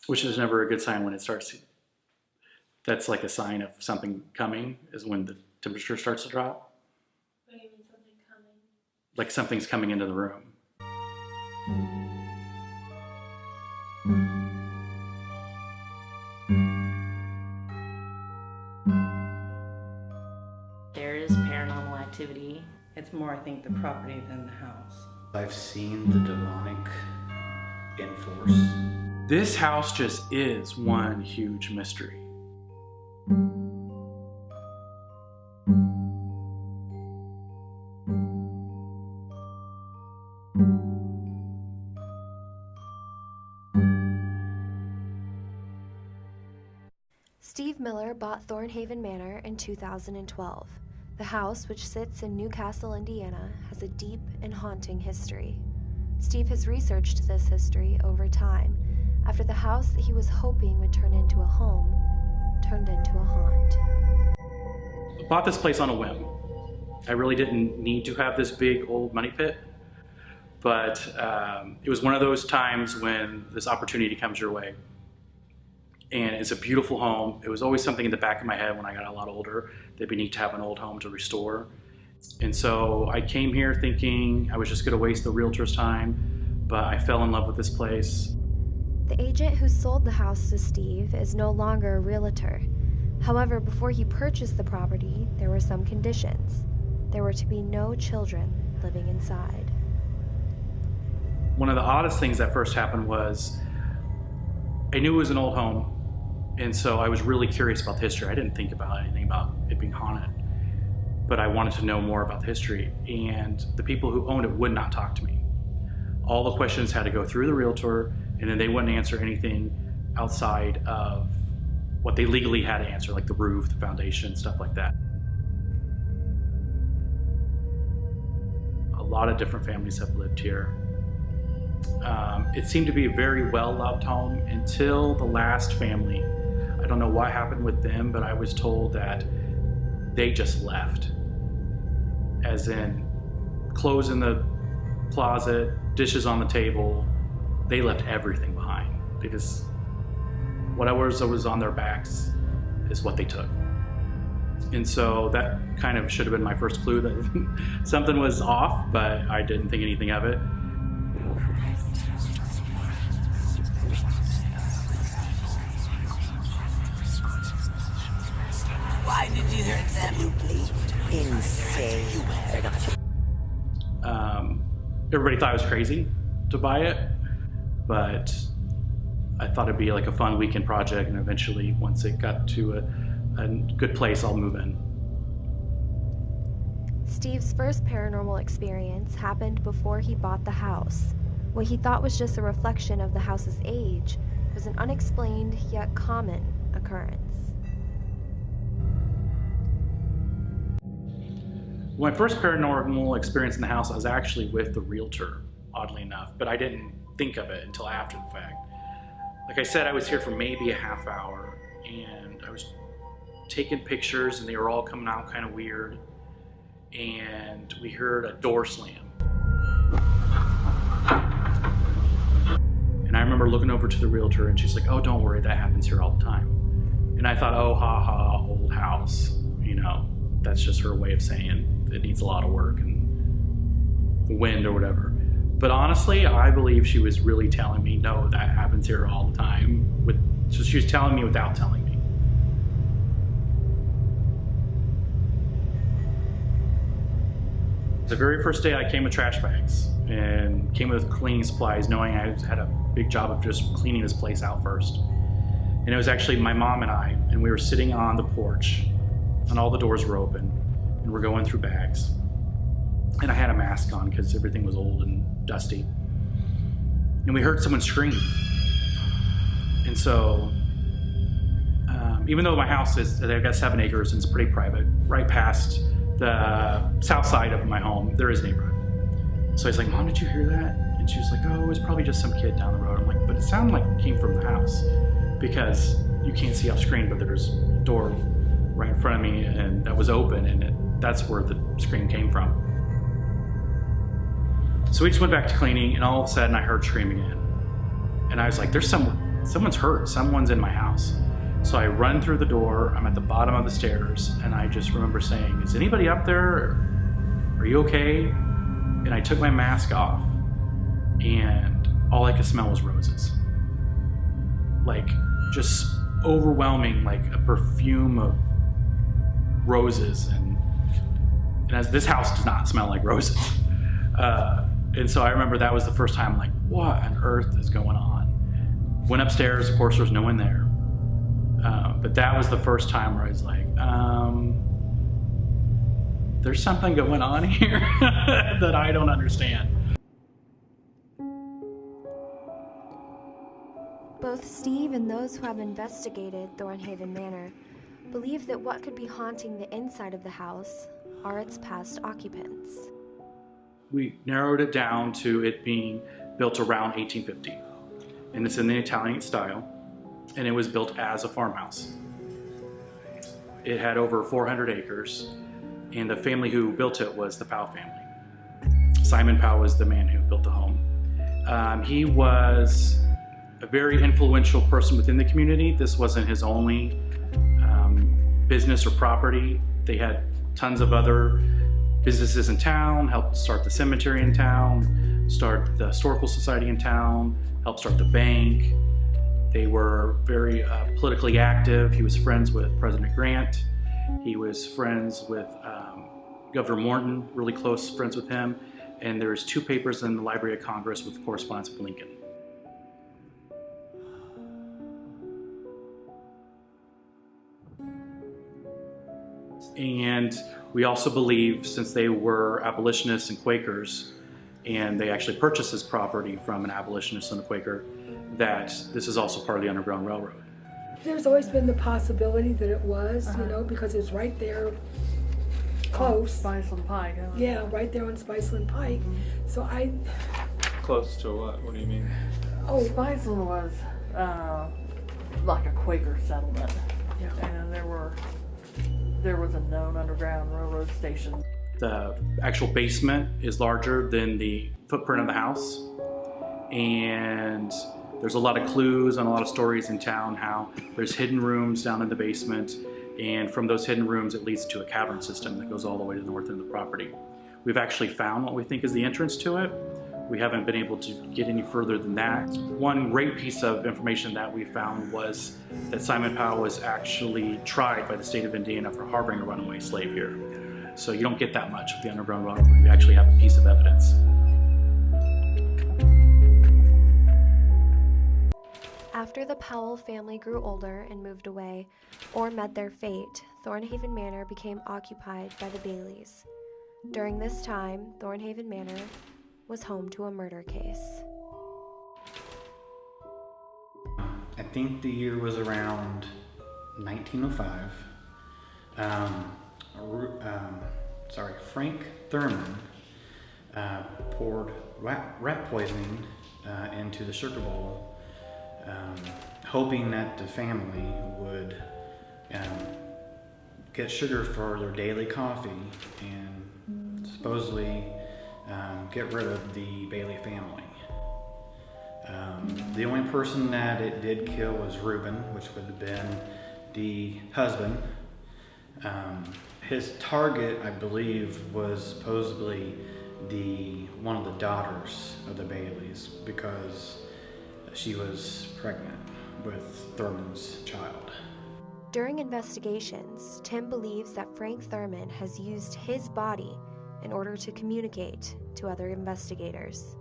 which is never a good sign when it starts. That's like a sign of something coming, is when the temperature starts to drop. What do you mean something coming? Like something's coming into the room. There is paranormal activity. It's more, I think, the property than the house. I've seen the demonic in force. This house just is one huge mystery. Steve Miller bought Thornhaven Manor in 2012. The house, which sits in Newcastle, Indiana, has a deep and haunting history. Steve has researched this history over time, after the house that he was hoping would turn into a home turned into a haunt. I bought this place on a whim. I really didn't need to have this big old money pit, but it was one of those times when this opportunity comes your way. And it's a beautiful home. It was always something in the back of my head when I got a lot older, that'd be neat to have an old home to restore. And so I came here thinking I was just gonna waste the realtor's time, but I fell in love with this place. The agent who sold the house to Steve is no longer a realtor. However, before he purchased the property, there were some conditions. There were to be no children living inside. One of the oddest things that first happened was I knew it was an old home, and so I was really curious about the history. I didn't think about anything about it being haunted, but I wanted to know more about the history, and the people who owned it would not talk to me. All the questions had to go through the realtor, and then they wouldn't answer anything outside of what they legally had to answer, like the roof, the foundation, stuff like that. A lot of different families have lived here. It seemed to be a very well-loved home until the last family. I don't know what happened with them, but I was told that they just left. As in, clothes in the closet, dishes on the table, they left everything behind. They just, whatever was on their backs is what they took. And so that kind of should have been my first clue that something was off, but I didn't think anything of it. Why did you hurt them? Insane. Everybody thought I was crazy to buy it, but I thought it'd be like a fun weekend project, and eventually, once it got to a good place, I'll move in. Steve's first paranormal experience happened before he bought the house. What he thought was just a reflection of the house's age was an unexplained yet common occurrence. My first paranormal experience in the house, I was actually with the realtor, oddly enough, but I didn't think of it until after the fact. Like I said, I was here for maybe a half hour, and I was taking pictures, and they were all coming out kind of weird, and we heard a door slam. And I remember looking over to the realtor, and she's like, "Oh, don't worry, that happens here all the time." And I thought, oh, ha ha, old house, you know, that's just her way of saying it needs a lot of work and the wind or whatever. But honestly, I believe she was really telling me, no, that happens here all the time. So she was telling me without telling me. The very first day I came with trash bags and came with cleaning supplies, knowing I had a big job of just cleaning this place out first. And it was actually my mom and I, and we were sitting on the porch, and all the doors were open, and we're going through bags. And I had a mask on because everything was old and dusty. And we heard someone scream. And so, even though my house is, I've got 7 acres and it's pretty private, right past the south side of my home, there is a neighborhood. So I was like, "Mom, did you hear that?" And she was like, "Oh, it was probably just some kid down the road." I'm like, "But it sounded like it came from the house because you can't see off screen, but there's a door right in front of me and that was open, and that's where the scream came from." So we just went back to cleaning, and all of a sudden I heard screaming again. And I was like, there's someone someone's hurt, someone's in my house. So I run through the door, I'm at the bottom of the stairs, and I just remember saying, is anybody up there? Are you okay? And I took my mask off, and all I could smell was roses. Like, just overwhelming, like a perfume of roses. And as this house does not smell like roses. And so I remember that was the first time, like, what on earth is going on? Went upstairs, of course, there was no one there. But that was the first time where I was like, there's something going on here that I don't understand. Both Steve and those who have investigated Thornhaven Manor believe that what could be haunting the inside of the house are its past occupants. We narrowed it down to it being built around 1850. And it's in the Italian style, and it was built as a farmhouse. It had over 400 acres, and the family who built it was the Powell family. Simon Powell was the man who built the home. He was a very influential person within the community. This wasn't his only business or property. They had tons of other businesses in town, helped start the cemetery in town, start the historical society in town, helped start the bank. They were very politically active. He was friends with President Grant. He was friends with Governor Morton, really close friends with him. And there's 2 papers in the Library of Congress with correspondence with Lincoln. And we also believe, since they were abolitionists and Quakers, and they actually purchased this property from an abolitionist and a Quaker, that this is also part of the Underground Railroad. There's always been the possibility that it was, you know, because it's right there, close. Spiceland Pike. Yeah, right there on Spiceland Pike. So Close to what? What do you mean? oh, Spiceland was like a Quaker settlement. Yeah. And there was a known Underground Railroad station. The actual basement is larger than the footprint of the house. And there's a lot of clues and a lot of stories in town how there's hidden rooms down in the basement. And from those hidden rooms, it leads to a cavern system that goes all the way to the north end of the property. We've actually found what we think is the entrance to it. We haven't been able to get any further than that. One great piece of information that we found was that Simon Powell was actually tried by the state of Indiana for harboring a runaway slave here. So you don't get that much with the Underground Railroad. We actually have a piece of evidence. After the Powell family grew older and moved away, or met their fate, Thornhaven Manor became occupied by the Baileys. During this time, Thornhaven Manor was home to a murder case. I think the year was around 1905. Frank Thurman poured rat poisoning into the sugar bowl, hoping that the family would get sugar for their daily coffee and supposedly get rid of the Bailey family. The only person that it did kill was Reuben, which would have been the husband. His target, I believe, was supposedly one of the daughters of the Baileys, because she was pregnant with Thurman's child. During investigations, Tim believes that Frank Thurman has used his body in order to communicate to other investigators.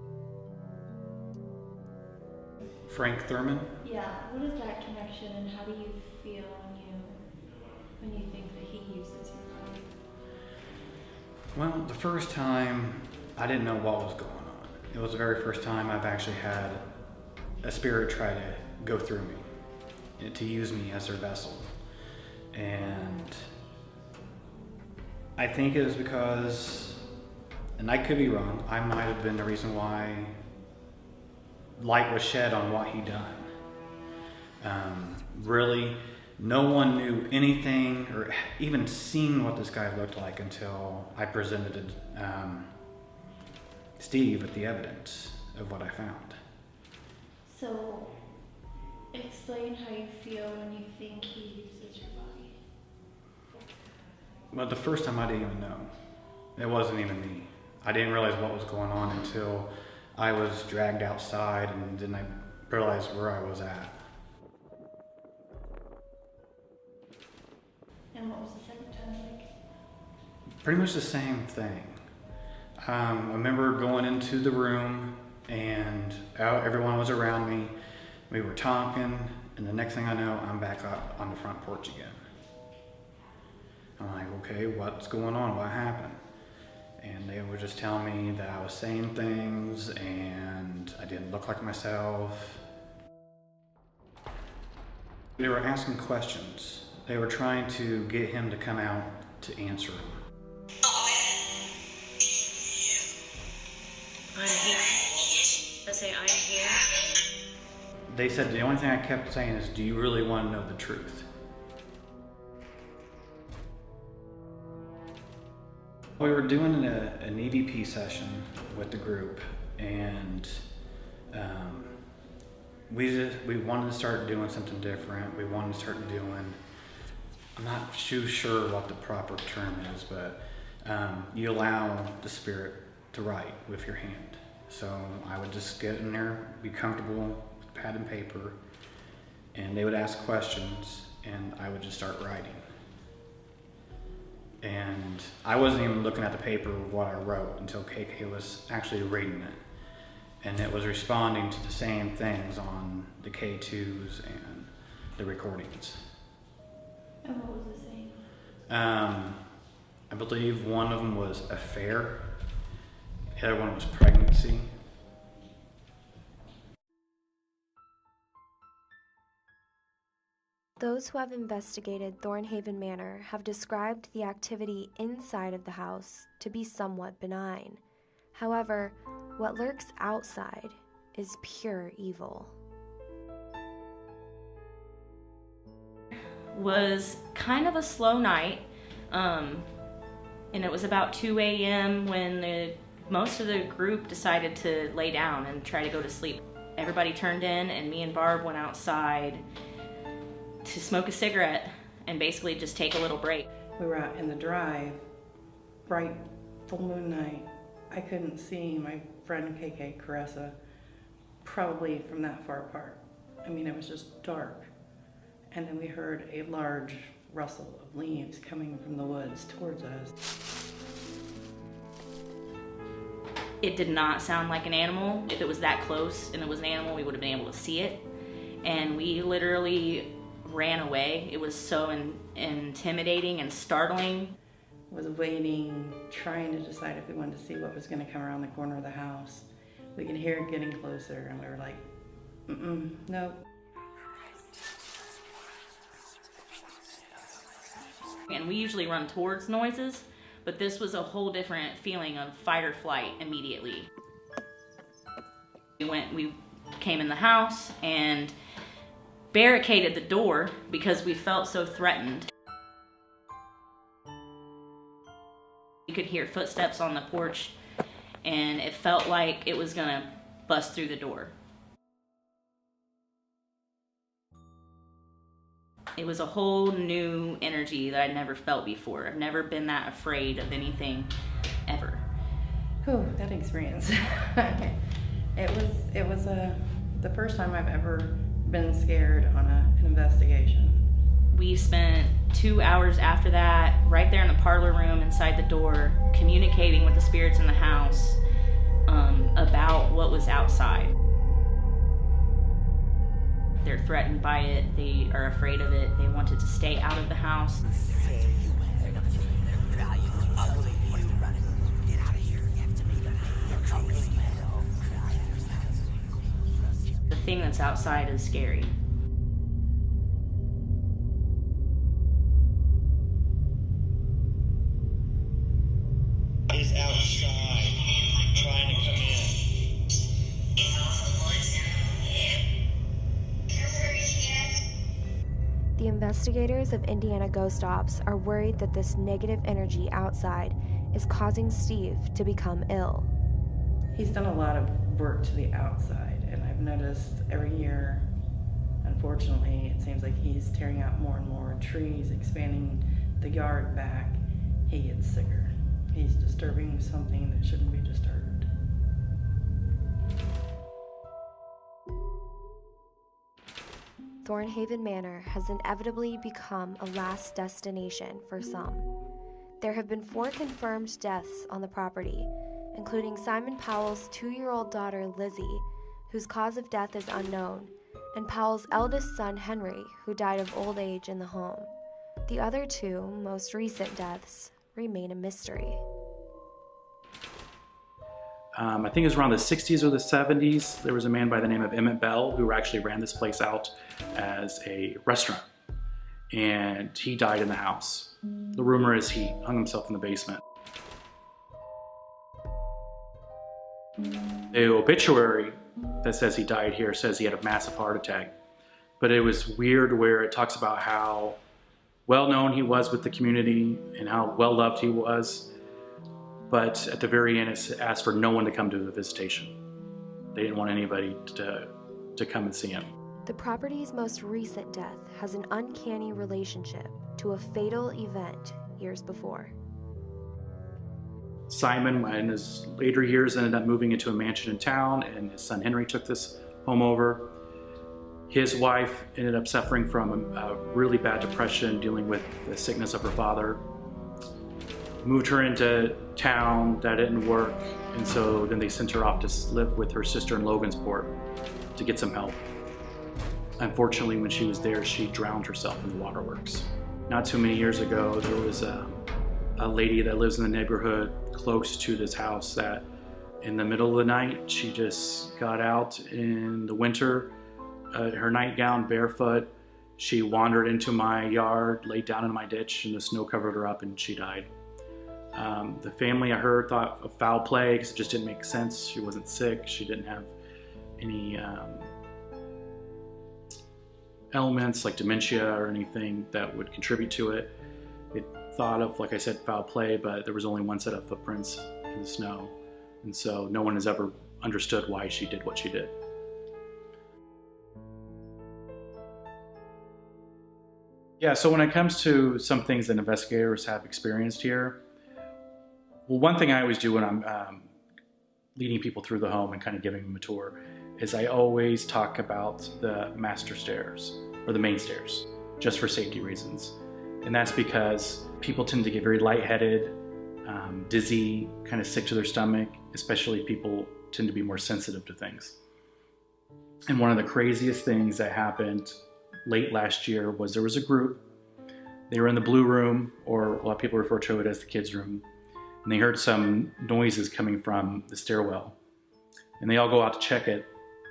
Frank Thurman? Yeah, what is that connection and how do you feel when you think that he uses your body? Well, the first time I didn't know what was going on. It was the very first time I've actually had a spirit try to go through me, to use me as their vessel. And I think it was because, and I could be wrong, I might have been the reason why light was shed on what he done. Really, no one knew anything or even seen what this guy looked like until I presented Steve with the evidence of what I found. So, Explain how you feel when you think he uses your body. But the first time I didn't even know. It wasn't even me. I didn't realize what was going on until I was dragged outside, and then I realized where I was at. And what was the second time like? Pretty much the same thing. I remember going into the room and everyone was around me. We were talking, and the next thing I know, I'm back up on the front porch again. I'm like, okay, what's going on? What happened? And they were just telling me that I was saying things and I didn't look like myself. They were asking questions. They were trying to get him to come out to answer them. I'm here. I say, I'm here. They said the only thing I kept saying is, do you really want to know the truth? We were doing an EVP session with the group, and we wanted to start doing something different. We wanted to start doing, I'm not too sure what the proper term is, but you allow the spirit to write with your hand. So I would just get in there, be comfortable with pad and paper, and they would ask questions, and I would just start writing. And I wasn't even looking at the paper of what I wrote until KK was actually reading it. And it was responding to the same things on the K2s and the recordings. And what was it saying? I believe one of them was affair, the other one was pregnancy. Those who have investigated Thornhaven Manor have described the activity inside of the house to be somewhat benign. However, what lurks outside is pure evil. Was kind of a slow night, and it was about 2 a.m. when most of the group decided to lay down and try to go to sleep. Everybody turned in, and me and Barb went outside to smoke a cigarette and basically just take a little break. We were out in the drive, bright full moon night. I couldn't see my friend KK Caressa probably from that far apart. I mean, it was just dark. And then we heard a large rustle of leaves coming from the woods towards us. It did not sound like an animal. If it was that close and it was an animal, we would have been able to see it. And we literally ran away. It was so intimidating and startling. Was waiting, trying to decide if we wanted to see what was going to come around the corner of the house. We could hear it getting closer, and we were like, nope. And we usually run towards noises, but this was a whole different feeling of fight or flight immediately. We came in the house and barricaded the door because we felt so threatened. You could hear footsteps on the porch, and it felt like it was gonna bust through the door. It was a whole new energy that I'd never felt before. I've never been that afraid of anything, ever. Oh, that experience. It was the first time I've ever been scared on an investigation. We spent 2 hours after that, right there in the parlor room inside the door, communicating with the spirits in the house about what was outside. They're threatened by it, they are afraid of it, they wanted to stay out of the house. The thing that's outside is scary. Is outside trying to come in. The investigators of Indiana Ghost Ops are worried that this negative energy outside is causing Steve to become ill. He's done a lot of work to the outside, and I've noticed every year Unfortunately, it seems like he's tearing out more and more trees, expanding the yard back. He gets sicker. He's disturbing something that shouldn't be disturbed. Thornhaven Manor has inevitably become a last destination for some. There have been 4 confirmed deaths on the property, including Simon Powell's 2-year-old daughter Lizzie, whose cause of death is unknown, and Powell's eldest son Henry, who died of old age in the home. The other 2, most recent deaths, remain a mystery. I think it was around the 60s or the 70s, there was a man by the name of Emmett Bell who actually ran this place out as a restaurant. And he died in the house. The rumor is he hung himself in the basement. The obituary that says he died here says he had a massive heart attack. But it was weird where it talks about how well known he was with the community and how well loved he was. But at the very end, it asked for no one to come to the visitation. They didn't want anybody to come and see him. The property's most recent death has an uncanny relationship to a fatal event years before. Simon, in his later years, ended up moving into a mansion in town, and his son Henry took this home over. His wife ended up suffering from a really bad depression, dealing with the sickness of her father. Moved her into town, that didn't work, and so then they sent her off to live with her sister in Logansport to get some help. Unfortunately, when she was there, she drowned herself in the waterworks. Not too many years ago, there was a lady that lives in the neighborhood close to this house that in the middle of the night, she just got out in the winter, her nightgown, barefoot. She wandered into my yard, laid down in my ditch, and the snow covered her up and she died. The family, I heard, thought of foul play because it just didn't make sense. She wasn't sick. She didn't have any elements like dementia or anything that would contribute to it. It thought of, like I said, foul play, but there was only one set of footprints in the snow. And so no one has ever understood why she did what she did. Yeah, so when it comes to some things that investigators have experienced here, well, one thing I always do when I'm leading people through the home and kind of giving them a tour is I always talk about the master stairs or the main stairs, just for safety reasons. And that's because people tend to get very lightheaded, dizzy, kind of sick to their stomach, especially people tend to be more sensitive to things. And one of the craziest things that happened late last year was there was a group. They were in the blue room, or a lot of people refer to it as the kids' room. And they heard some noises coming from the stairwell. And they all go out to check it.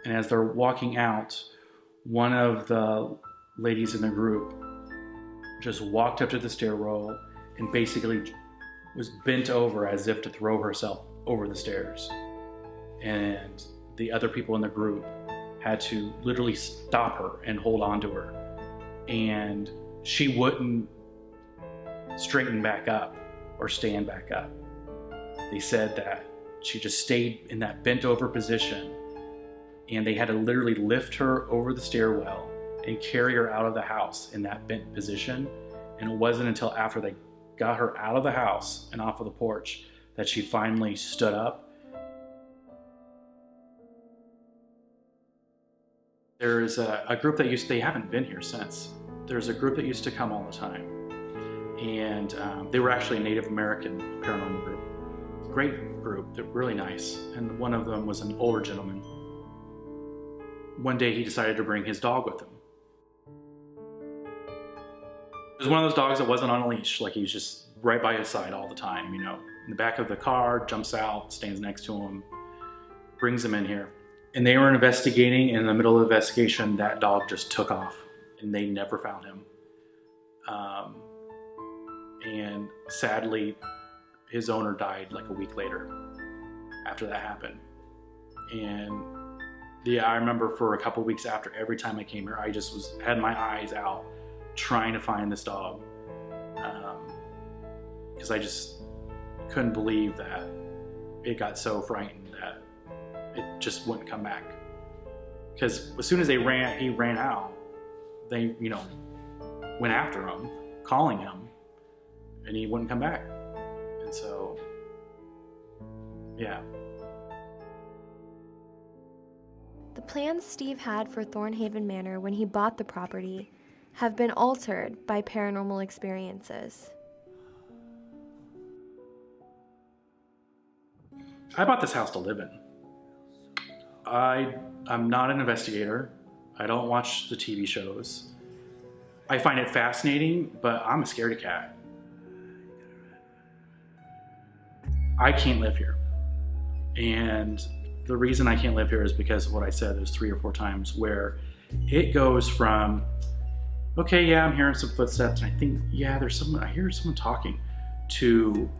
And as they're walking out, one of the ladies in the group just walked up to the stairwell and basically was bent over as if to throw herself over the stairs. And the other people in the group had to literally stop her and hold on to her. And she wouldn't straighten back up or stand back up. They said that she just stayed in that bent over position, and they had to literally lift her over the stairwell and carry her out of the house in that bent position. And it wasn't until after they got her out of the house and off of the porch that she finally stood up. There's a group that they haven't been here since. There's a group that used to come all the time. And they were actually a Native American paranormal group. Great group, they're really nice. And one of them was an older gentleman. One day he decided to bring his dog with him. It was one of those dogs that wasn't on a leash, like he was just right by his side all the time, you know. In the back of the car, jumps out, stands next to him, brings him in here. And they were investigating, and in the middle of the investigation, that dog just took off, and they never found him. And sadly, his owner died like a week later after that happened. And yeah, I remember for a couple weeks after, every time I came here, I just had my eyes out trying to find this dog. Because I just couldn't believe that it got so frightened that it just wouldn't come back. Because as soon as he ran out, they, went after him, calling him, and he wouldn't come back. And so, yeah. The plans Steve had for Thornhaven Manor when he bought the property have been altered by paranormal experiences. I bought this house to live in. I'm not an investigator. I don't watch the TV shows. I find it fascinating, but I'm a scaredy cat. I can't live here. And the reason I can't live here is because of what I said. There's 3 or 4 times where it goes from, okay, yeah, I'm hearing some footsteps, and I think, yeah, I hear someone talking, to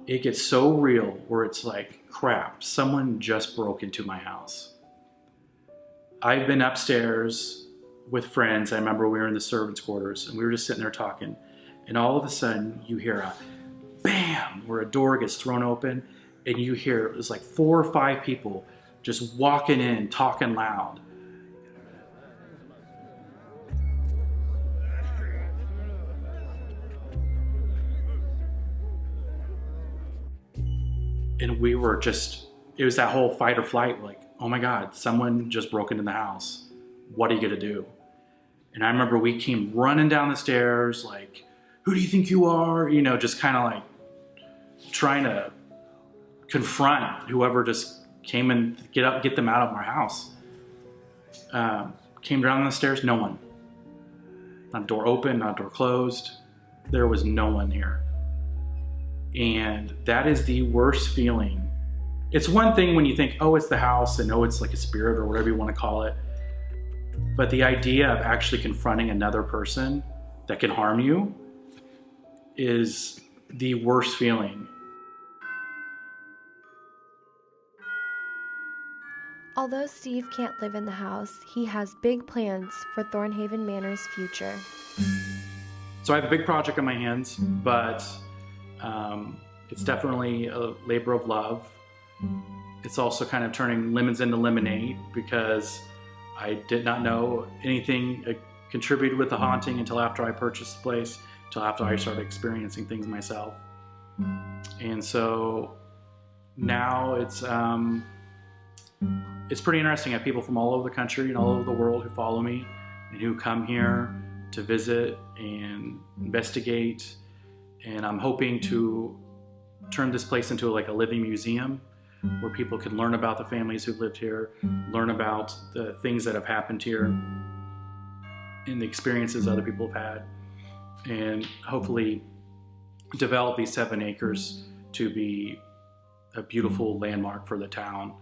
it gets so real where it's like, crap, someone just broke into my house. I've been upstairs with friends. I remember we were in the servants' quarters and we were just sitting there talking, and all of a sudden you hear a bam, where a door gets thrown open, and you hear it was like 4 or 5 people just walking in, talking loud. And we were just, it was that whole fight or flight, like, oh my God, someone just broke into the house. What are you gonna do? And I remember we came running down the stairs, like, who do you think you are? Just kind of like trying to confront whoever just came and get them out of our house. Came down the stairs, no one. Not door open, not door closed. There was no one here. And that is the worst feeling. It's one thing when you think, oh, it's the house, and oh, it's like a spirit or whatever you want to call it. But the idea of actually confronting another person that can harm you is the worst feeling. Although Steve can't live in the house, he has big plans for Thornhaven Manor's future. So I have a big project on my hands, but it's definitely a labor of love. It's also kind of turning lemons into lemonade, because I did not know anything contributed with the haunting until after I purchased the place, until after I started experiencing things myself. And so now it's pretty interesting. I have people from all over the country and all over the world who follow me and who come here to visit and investigate. And I'm hoping to turn this place into like a living museum where people can learn about the families who've lived here, learn about the things that have happened here and the experiences other people have had, and hopefully develop these 7 acres to be a beautiful landmark for the town.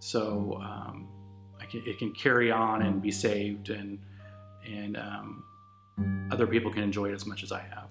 So it can carry on and be saved, and other people can enjoy it as much as I have.